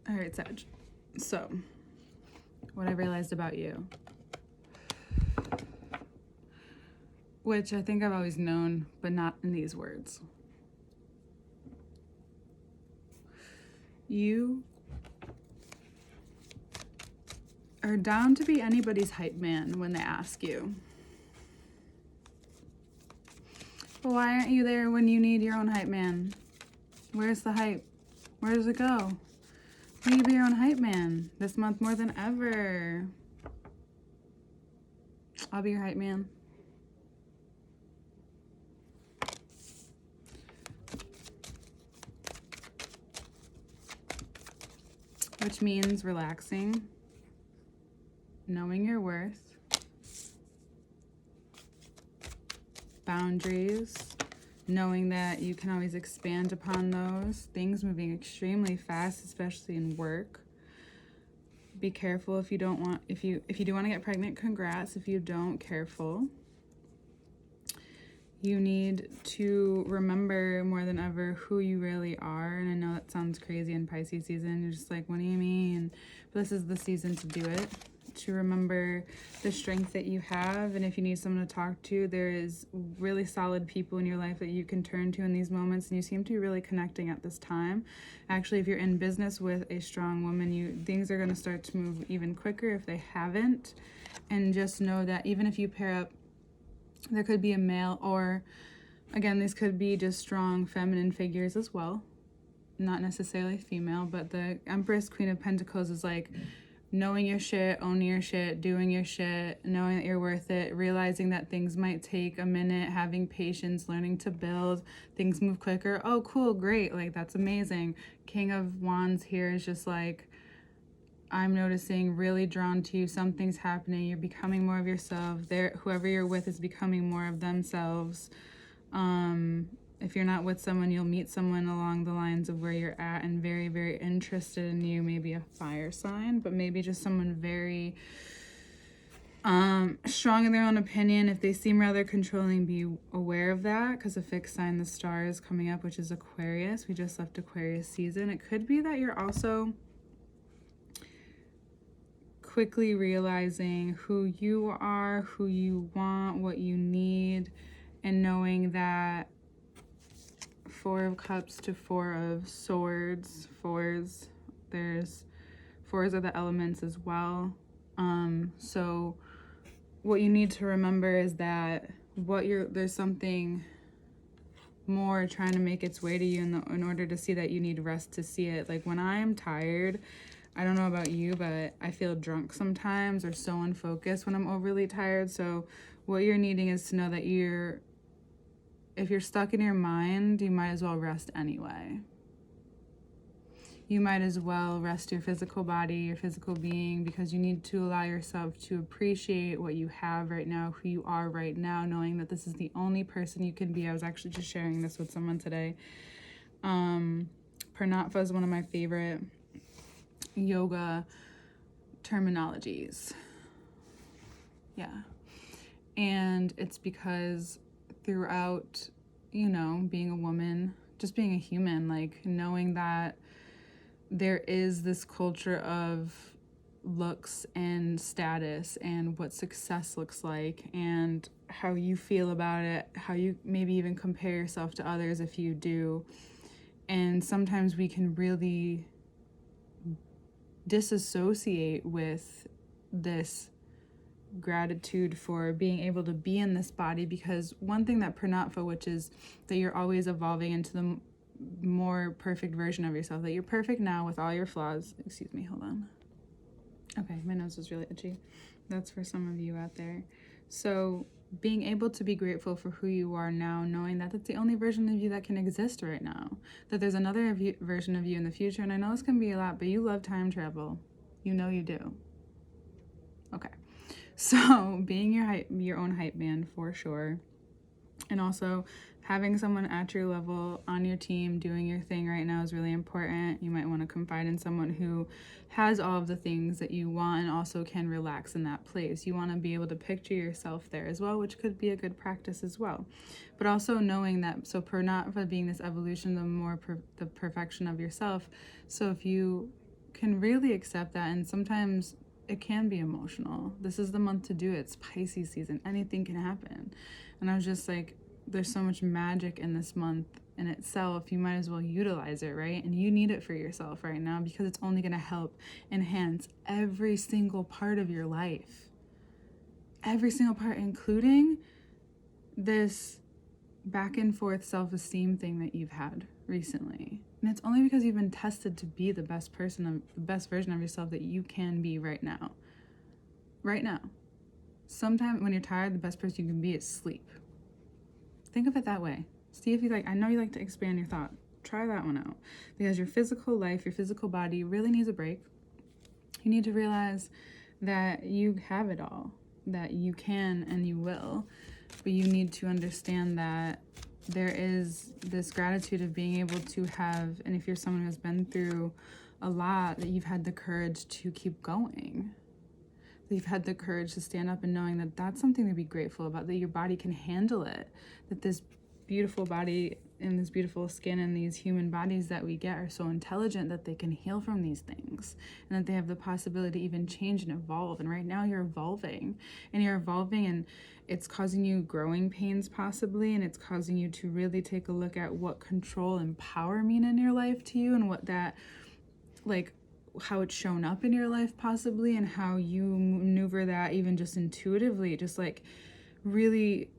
All right, Sag. So, what I realized about you, which I think I've always known, but not in these words. You are down to be anybody's hype man when they ask you. But why aren't you there when you need your own hype man? Where's the hype? Where does it go? Will you be your own hype man this month more than ever? I'll be your hype man. Which means relaxing, knowing your worth, boundaries, knowing that you can always expand upon those, things moving extremely fast, especially in work. Be careful if you don't want, if you do want to get pregnant, congrats. If you don't, careful. You need to remember more than ever who you really are. And I know that sounds crazy in Pisces season. You're just like, what do you mean? But this is the season to do it. To remember the strength that you have. And if you need someone to talk to, there is really solid people in your life that you can turn to in these moments. And you seem to be really connecting at this time. Actually, if you're in business with a strong woman, things are going to start to move even quicker if they haven't. And just know that even if you pair up, there could be a male, or again, these could be just strong feminine figures as well. Not necessarily female, but the Empress, Queen of Pentacles is like knowing your shit, owning your shit, doing your shit, knowing that you're worth it, realizing that things might take a minute, having patience, learning to build, things move quicker. Oh, cool, great, like that's amazing. King of Wands here is just like, I'm noticing really drawn to you. Something's happening. You're becoming more of yourself. Whoever you're with is becoming more of themselves. If you're not with someone, you'll meet someone along the lines of where you're at and very, very interested in you. Maybe a fire sign, but maybe just someone very strong in their own opinion. If they seem rather controlling, be aware of that, because a fixed sign, the star is coming up, which is Aquarius. We just left Aquarius season. It could be that you're also quickly realizing who you are, who you want, what you need, and knowing that Four of Cups to Four of Swords, fours are the elements as well. So what you need to remember is that there's something more trying to make its way to you in order to see that you need rest to see it. Like when I'm tired, I don't know about you, but I feel drunk sometimes or so unfocused when I'm overly tired. So what you're needing is to know that if you're stuck in your mind, you might as well rest anyway. You might as well rest your physical body, your physical being, because you need to allow yourself to appreciate what you have right now, who you are right now, knowing that this is the only person you can be. I was actually just sharing this with someone today. Pranatva is one of my favorite yoga terminologies. Yeah. And it's because throughout, being a woman, just being a human, like knowing that there is this culture of looks and status and what success looks like and how you feel about it, how you maybe even compare yourself to others if you do. And sometimes we can really disassociate with this gratitude for being able to be in this body, because one thing that Pranatva, which is that you're always evolving into the more perfect version of yourself, that you're perfect now with all your flaws. Excuse me, hold on. Okay, my nose is really itchy. That's for some of you out there. So being able to be grateful for who you are now, knowing that that's the only version of you that can exist right now, that there's another version of you in the future. And I know this can be a lot, but you love time travel. You know you do. Okay. So being your own hype man for sure. And also having someone at your level on your team doing your thing right now is really important. You might want to confide in someone who has all of the things that you want and also can relax in that place. You want to be able to picture yourself there as well, which could be a good practice as well. But also knowing that, so Pranatva being this evolution, the more the perfection of yourself. So if you can really accept that. And sometimes it can be emotional. This is the month to do it. It's Pisces season. Anything can happen. And I was just like, there's so much magic in this month in itself. You might as well utilize it, right? And you need it for yourself right now, because it's only going to help enhance every single part of your life. Every single part, including this back and forth self-esteem thing that you've had recently. And it's only because you've been tested to be the best version of yourself that you can be right now. Right now. Sometimes when you're tired, the best person you can be is sleep. Think of it that way. See if you like, I know you like to expand your thought. Try that one out. Because your physical life, your physical body really needs a break. You need to realize that you have it all, that you can and you will. But you need to understand that there is this gratitude of being able to have, and if you're someone who has been through a lot, that you've had the courage to keep going. That you've had the courage to stand up and knowing that that's something to be grateful about, that your body can handle it, that this beautiful body and this beautiful skin and these human bodies that we get are so intelligent that they can heal from these things, and that they have the possibility to even change and evolve. And right now you're evolving, and it's causing you growing pains possibly, and it's causing you to really take a look at what control and power mean in your life to you, and what that, like, how it's shown up in your life possibly, and how you maneuver that even just intuitively, just like really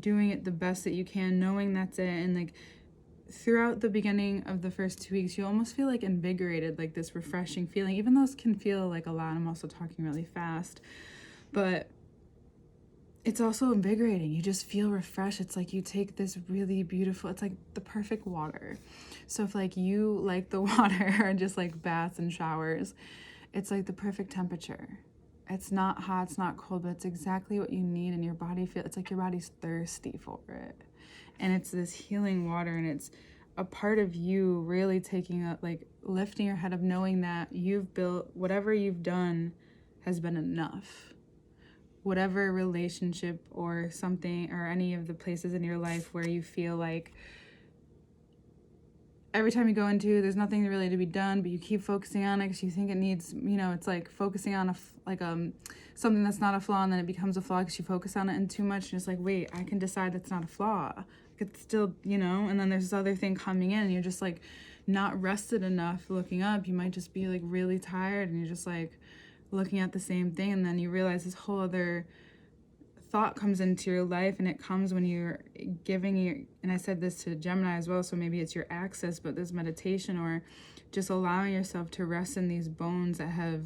doing it the best that you can, knowing that's it. And like throughout the beginning of the first 2 weeks, you almost feel like invigorated, like this refreshing feeling, even though it can feel like a lot. I'm also talking really fast, but it's also invigorating. You just feel refreshed. It's like you take this really beautiful, it's like the perfect water. So if like you like the water or just like baths and showers, it's like the perfect temperature. It's not hot, it's not cold, but it's exactly what you need, and your body it's like your body's thirsty for it. And it's this healing water, and it's a part of you really taking up, like lifting your head up, knowing that you've built, whatever you've done has been enough. Whatever relationship or something, or any of the places in your life where you feel like every time you go into, there's nothing really to be done, but you keep focusing on it because you think it needs, it's like focusing on something that's not a flaw, and then it becomes a flaw because you focus on it and too much, and it's like, wait, I can decide that's not a flaw. It's still, and then there's this other thing coming in, and you're just like not rested enough looking up. You might just be like really tired, and you're just like looking at the same thing, and then you realize this whole other thought comes into your life, and it comes when you're giving and I said this to Gemini as well, so maybe it's your access, but this meditation or just allowing yourself to rest in these bones that have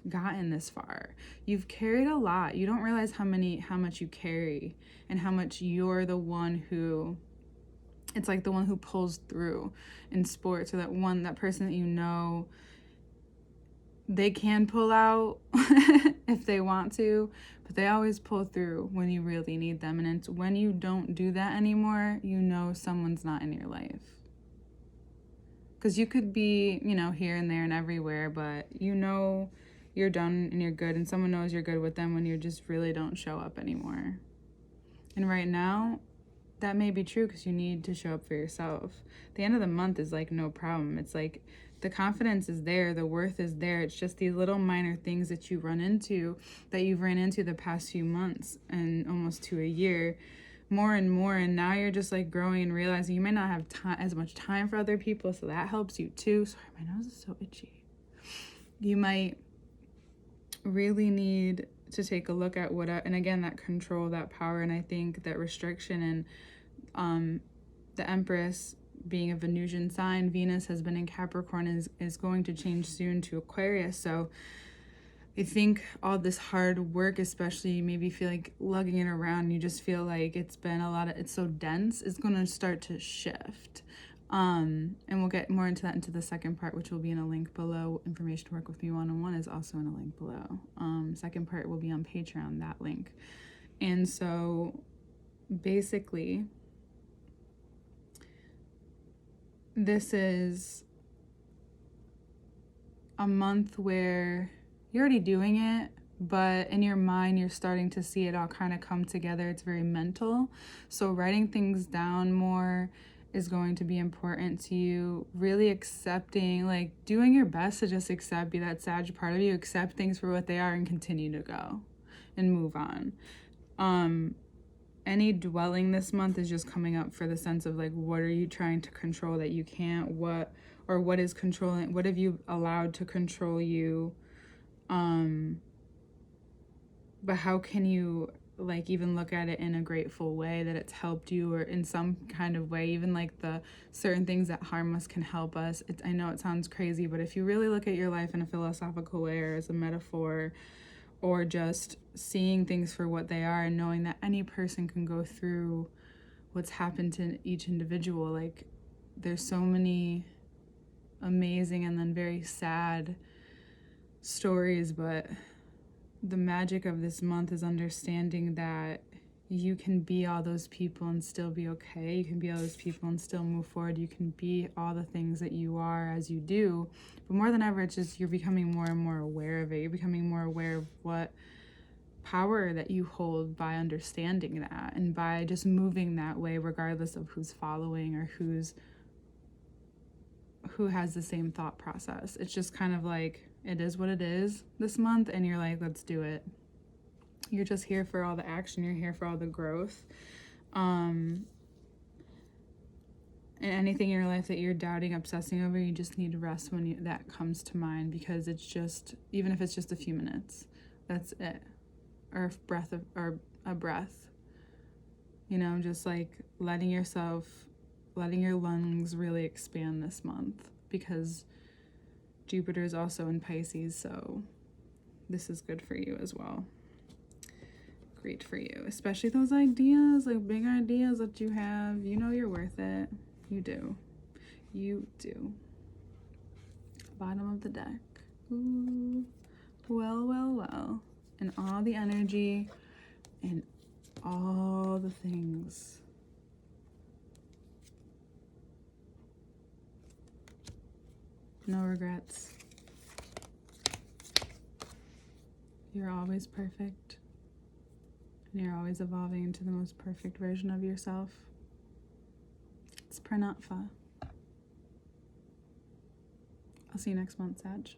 gotten this far. You've carried a lot. You don't realize how much you carry, and how much you're the one who, it's like the one who pulls through in sports, or that person that they can pull out if they want to, but they always pull through when you really need them. And it's when you don't do that anymore, someone's not in your life. Because you could be, here and there and everywhere, but you're done and you're good, and someone knows you're good with them when you just really don't show up anymore. And right now, that may be true because you need to show up for yourself. The end of the month is like no problem. It's like the confidence is there, the worth is there. It's just these little minor things that you've ran into the past few months and almost to a year, more and more. And now you're just like growing and realizing you may not have as much time for other people, so that helps you too. Sorry, my nose is so itchy. You might really need to take a look at and again, that control, that power, and I think that restriction, and the Empress being a Venusian sign, Venus has been in Capricorn, is going to change soon to Aquarius. So I think all this hard work, especially, you maybe feel like lugging it around, you just feel like it's so dense, it's going to start to shift. And we'll get more into that into the second part, which will be in a link below. Information to work with me one-on-one is also in a link below. Second part will be on Patreon, that link. And so basically, this is a month where you're already doing it, but in your mind, you're starting to see it all kind of come together. It's very mental. So writing things down more is going to be important to you. Really accepting, like doing your best to just accept, be that Sag part of you, accept things for what they are and continue to go and move on. Any dwelling this month is just coming up for the sense of like, what are you trying to control that you can't? What is controlling? What have you allowed to control you? But how can you like even look at it in a grateful way that it's helped you, or in some kind of way, even like the certain things that harm us can help us. I know it sounds crazy, but if you really look at your life in a philosophical way or as a metaphor, or just seeing things for what they are and knowing that any person can go through what's happened to each individual, like there's so many amazing and then very sad stories, but the magic of this month is understanding that you can be all those people and still be okay. You can be all those people and still move forward. You can be all the things that you are as you do. But more than ever, it's just you're becoming more and more aware of it. You're becoming more aware of what power that you hold by understanding that and by just moving that way, regardless of who's following or who has the same thought process. It's just kind of like, it is what it is this month, and you're like, let's do it. You're just here for all the action. You're here for all the growth. And anything in your life that you're doubting, obsessing over, you just need to rest when that comes to mind, because it's just, even if it's just a few minutes, that's it. Or a breath. You know, just like letting your lungs really expand this month, because Jupiter is also in Pisces, so this is good for you as well. Great for you, especially those ideas, like big ideas that you have. You know you're worth it. You do. You do. Bottom of the deck. Ooh. Well, well, well. And all the energy and all the things. No regrets. You're always perfect. And you're always evolving into the most perfect version of yourself. It's Pranatva. I'll see you next month, Sag.